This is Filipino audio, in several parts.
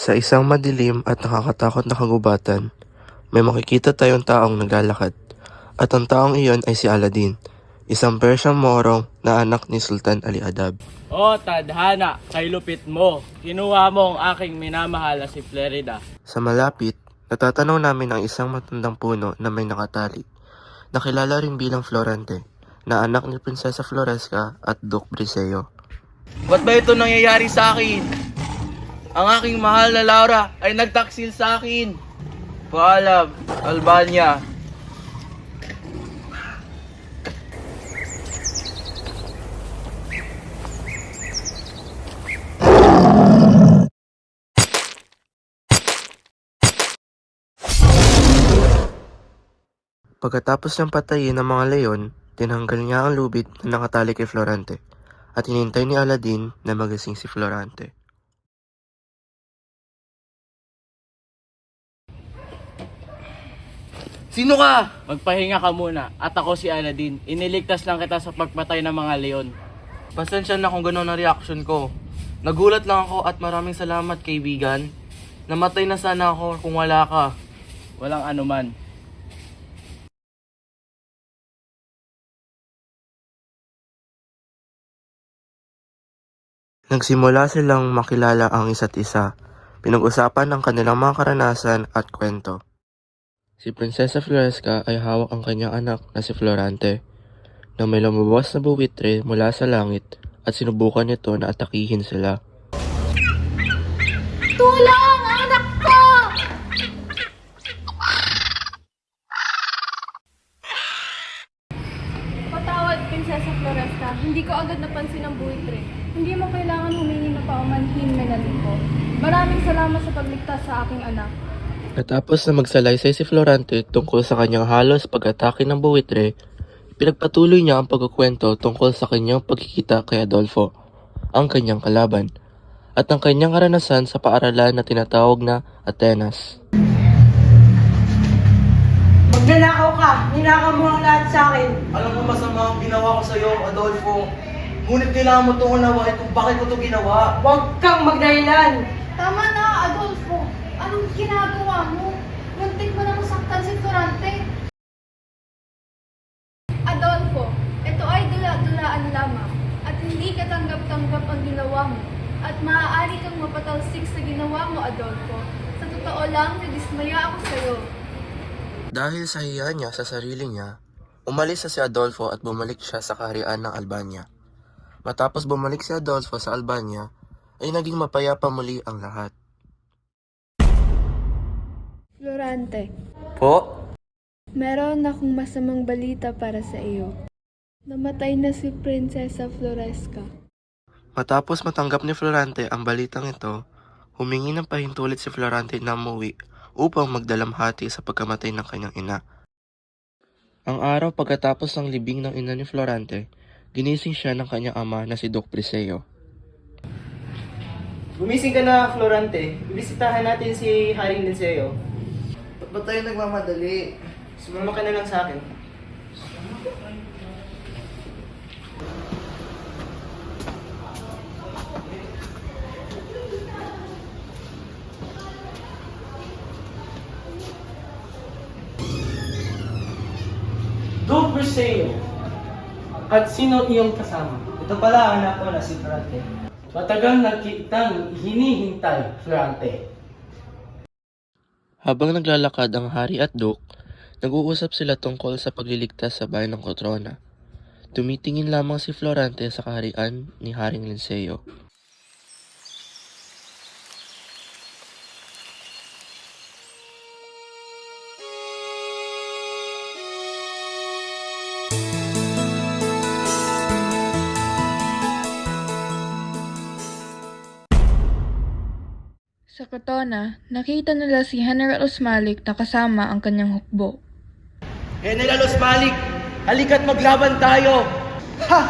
Sa isang madilim at nakakatakot na kagubatan, may makikita tayong taong naglalakad. At ang taong iyon ay si Aladdin, isang Persian morong na anak ni Sultan Ali Adab. O tadhana, kay lupit mo. Kinuha mo ang aking minamahal na si Florida. Sa malapit, natatanaw namin ang isang matandang puno na may nakatali. Nakilala rin bilang Florante, na anak ni Prinsesa Floresca at Duke Briseo. Ba't ba ito nangyayari sa akin? Ang aking mahal na Laura ay nagtaksil sa akin. Paalam, Albania. Pagkatapos niyang patayin ng mga leon, tinanggal niya ang lubid na nakatali kay Florante at hinintay ni Aladdin na magising si Florante. Sino ka? Magpahinga ka muna at ako si Aladdin. Iniligtas lang kita sa pagpatay ng mga leon. Pasensya na kung gano'n ang reaction ko. Nagulat lang ako at maraming salamat kaibigan. Namatay na sana ako kung wala ka. Walang anuman. Nagsimula silang makilala ang isa't isa. Pinag-usapan ang kanilang mga karanasan at kwento. Si Prinsesa Floresca ay hawak ang kanyang anak na si Florante, na may lumabas na buwitre mula sa langit at sinubukan nito na atakihin sila. Tulong! Anak ko! Patawad, Prinsesa Floresca. Hindi ko agad napansin ang buwitre. Hindi mo kailangan humingi na paumanhin, Menalico. Maraming salamat sa pagligtas sa aking anak. Natapos na magsalaysay si Florante tungkol sa kanyang halos pag-atake ng buwitre, pinagpatuloy niya ang pagkukwento tungkol sa kanyang pagkikita kay Adolfo, ang kanyang kalaban, at ang kanyang karanasan sa paaralan na tinatawag na Atenas. Magnanakaw ka! Ninakaw mo ang lahat sa akin! Alam mo masama ang ginawa ko sa'yo, Adolfo. Ngunit kailangan mo ito unawain kung bakit ko ito ginawa. Huwag kang magdahilan! Tama na, Adolfo. Anong ginagawa mo? Muntik mo na masaktan si Florante. Adolfo, ito ay dula-dulaan lamang at hindi katanggap-tanggap ang ginawa mo. At maaari kang mapatalsik sa ginawa mo, Adolfo. Sa totoo lang, nadismaya ako sa'yo. Dahil sa hiya niya sa sarili niya, umalis na si Adolfo at bumalik siya sa kaharian ng Albania. Matapos bumalik si Adolfo sa Albania, ay naging mapayapa muli ang lahat. Florante, Po? meron akong masamang balita para sa iyo. Namatay na si Prinsesa Floresca. Matapos matanggap ni Florante ang balitang ito, humingi ng pahintulit si Florante na umuwi upang magdalamhati sa pagkamatay ng kanyang ina. Ang araw pagkatapos ng libing ng ina ni Florante, ginising siya ng kanyang ama na si Duke Briseo. Gumising ka na, Florante. Bisitahan natin si Haring Linceo. Ba't tayo nagmamadali? Sumama ka na lang sa akin. Duke Briseo. At sino iyong kasama? Ito pala ang anak ko na si Florante. Matagal na kitang hinihintay, Florante. Habang naglalakad ang hari at Duke, nag-uusap sila tungkol sa pagliligtas sa bayan ng Cotrona. Tumitingin lamang si Florante sa kaharian ni Haring Linceo. Sa Cotrona, nakita nila si General Osmalik na kasama ang kanyang hukbo. General Osmalik, halika't maglaban tayo. Ha!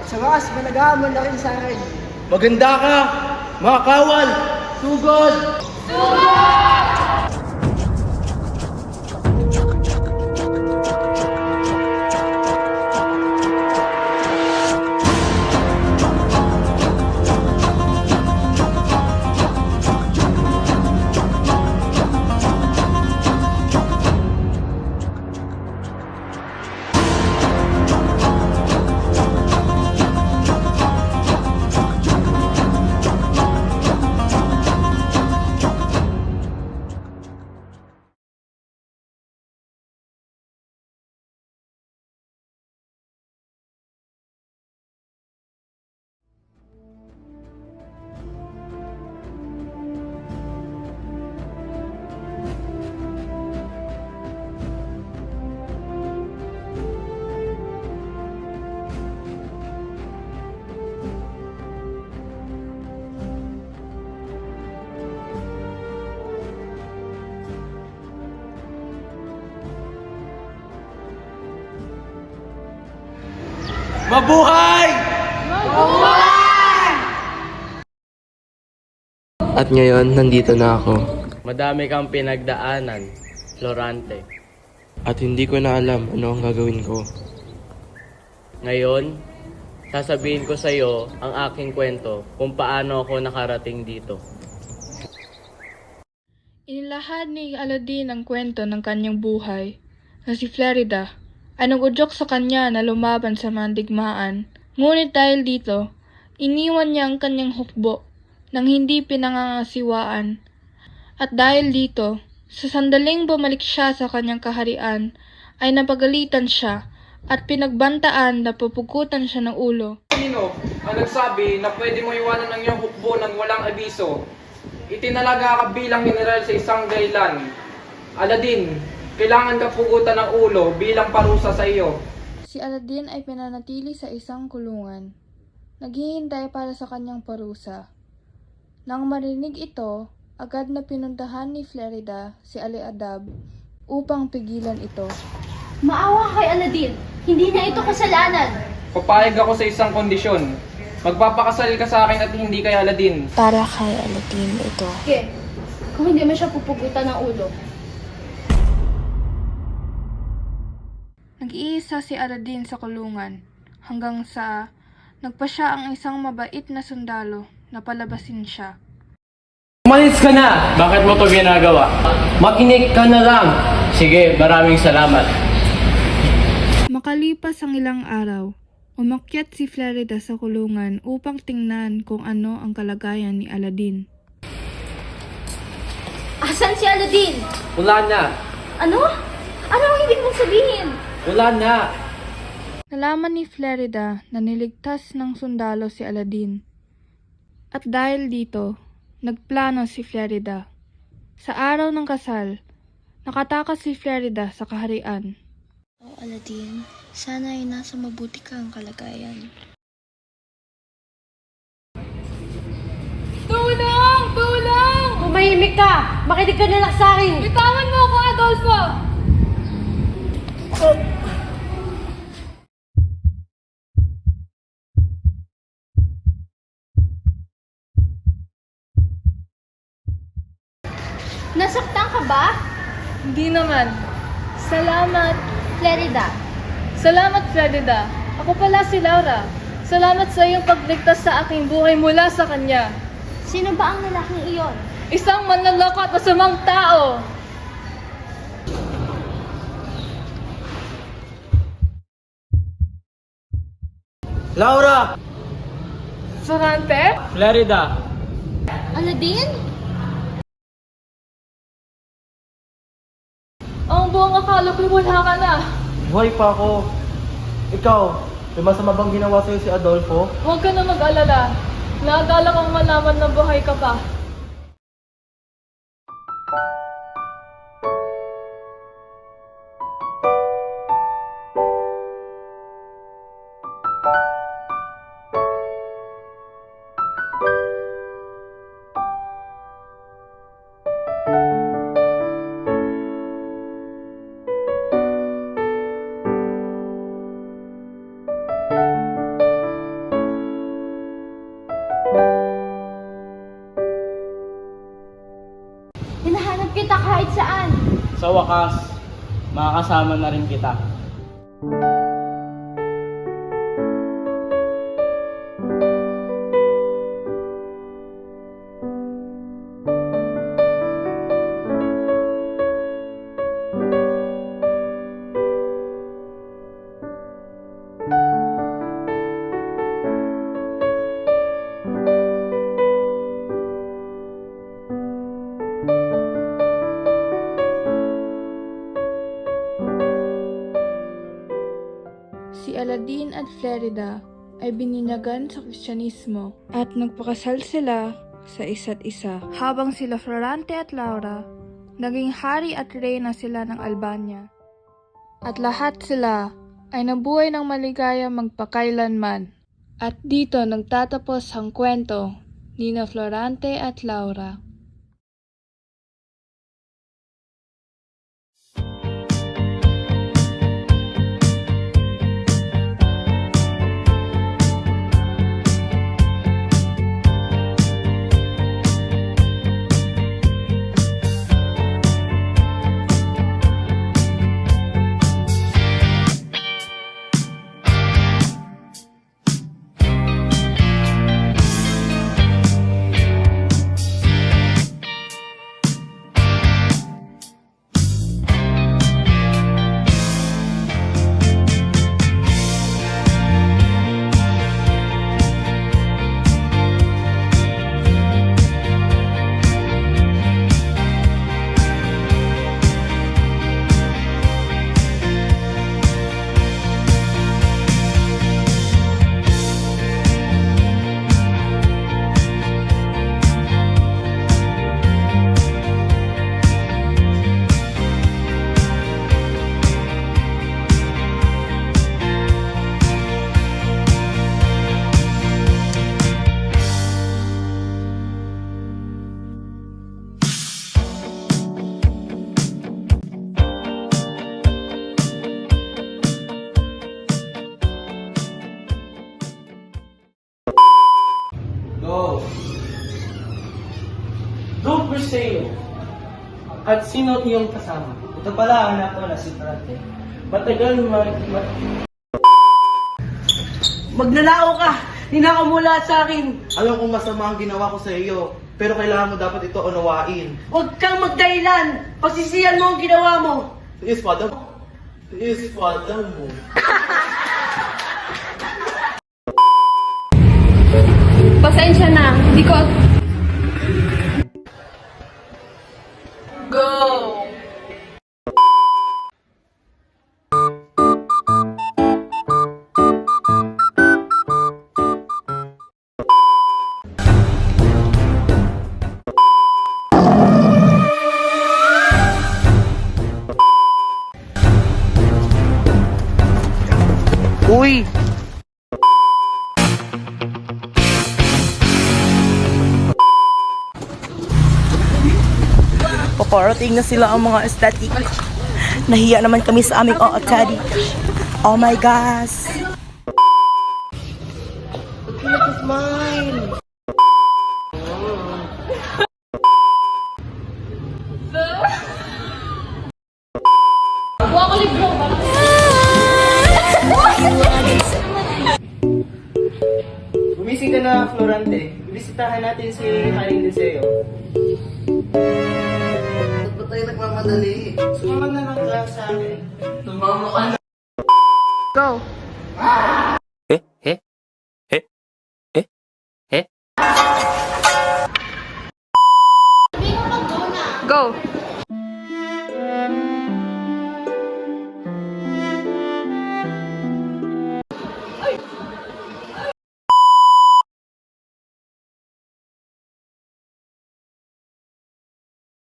Sa wakas, may nag-aamon na rin sa akin. Maganda ka, mga kawal. Sugod! Mabuhay! At ngayon, nandito na ako. Madami kang pinagdaanan, Florante. At hindi ko na alam ano ang gagawin ko. Ngayon, sasabihin ko sa iyo ang aking kwento kung paano ako nakarating dito. Inilahad ni Aladdin ang kwento ng kanyang buhay na si Florida ay nag-udyok sa kanya na lumaban sa mga digmaan. Ngunit dahil dito, iniwan niya ang kanyang hukbo nang hindi pinangangasiwaan. At dahil dito, sa sandaling bumalik siya sa kanyang kaharian, ay napagalitan siya at pinagbantaan na pupugutan siya ng ulo. Sino ang nagsabi na pwede mo iwanan ang iyong hukbo ng walang abiso? Itinalaga ka bilang general sa isang gaylan. Aladdin, kailangan ka pugutan ng ulo bilang parusa sa iyo. Si Aladdin ay pinanatili sa isang kulungan, naghihintay para sa kanyang parusa. Nang marinig ito, agad na pinuntahan ni Florida si Ali Adab upang pigilan ito. Maawa kay Aladdin. Hindi na ito kasalanan. Papayag ako sa isang kondisyon. Magpapakasal ka sa akin at hindi kay Aladdin. Para kay Aladdin ito. Sige, kung hindi mo siya pupugutan ng ulo. Nag-iisa si Aladdin sa kulungan hanggang sa nagpa siya ang isang mabait na sundalo na palabasin siya. Umalis ka na! Bakit mo to ginagawa? Makinig ka na lang! Sige, maraming salamat. Makalipas ang ilang araw, umakyat si Florida sa kulungan upang tingnan kung ano ang kalagayan ni Aladdin. Asan si Aladdin? Wala na! Ano? Ano ang ibig mong sabihin? Wala na! Nalaman ni Florida na niligtas ng sundalo si Aladdin. At dahil dito, nagplano si Florida. Sa araw ng kasal, nakatakas si Florida sa kaharian. O Aladdin, sana ay nasa mabuti kang kalagayan. Tulong! Tulong! Tumahimik ka! Makinig ka na lang sa akin! Bitawan mo ako, Adolfo! Nasaktan ka ba? Hindi naman. Salamat. Florida. Salamat, Florida. Ako pala si Laura. Salamat sa iyong pagligtas sa aking buhay mula sa kanya. Sino ba ang lalaking iyon? Isang manloloko at masamang tao. Laura! Florante? Florida! Aladdin? Ang buong akala ko'y wala ka na. Buhay pa ako. Ikaw, may masama bang ginawa sa'yo si Adolfo? Huwag ka na mag-alala. Naagala kong malaman na buhay ka pa. Hinahanap kita kahit saan. Sa wakas, makakasama na rin kita. Si Aladdin at Florida ay bininyagan sa Kristyanismo at nagpakasal sila sa isa't isa. Habang sila Florante at Laura, naging hari at reyna sila ng Albania. At lahat sila ay nabuhay ng maligaya magpakailanman. At dito nagtatapos ang kwento ni na Florante at Laura. Go Perseo! At sino iyong kasama? Ito pala, anak ko na si Florante. Matagal Magnanakaw ka! Ninakaw mo lahat sa akin! Alam kong masama ang ginawa ko sa iyo, pero kailangan mo dapat ito unawain. Huwag kang magdahilan! Pagsisiyan mo ang ginawa mo! Tiis, father. Tiis, father mo. Pasensya na, hindi ko... Go! Uy! Paparating na sila ang mga aesthetic. Nahiya naman kami sa aming aesthetic. Oh my gosh! Gumising ka na, Florante. Bisitahan natin si Haring Deseo. Ba't tayo nagmamadali? Sumama na lang ka sa akin. Tumama ka na. Go! Go!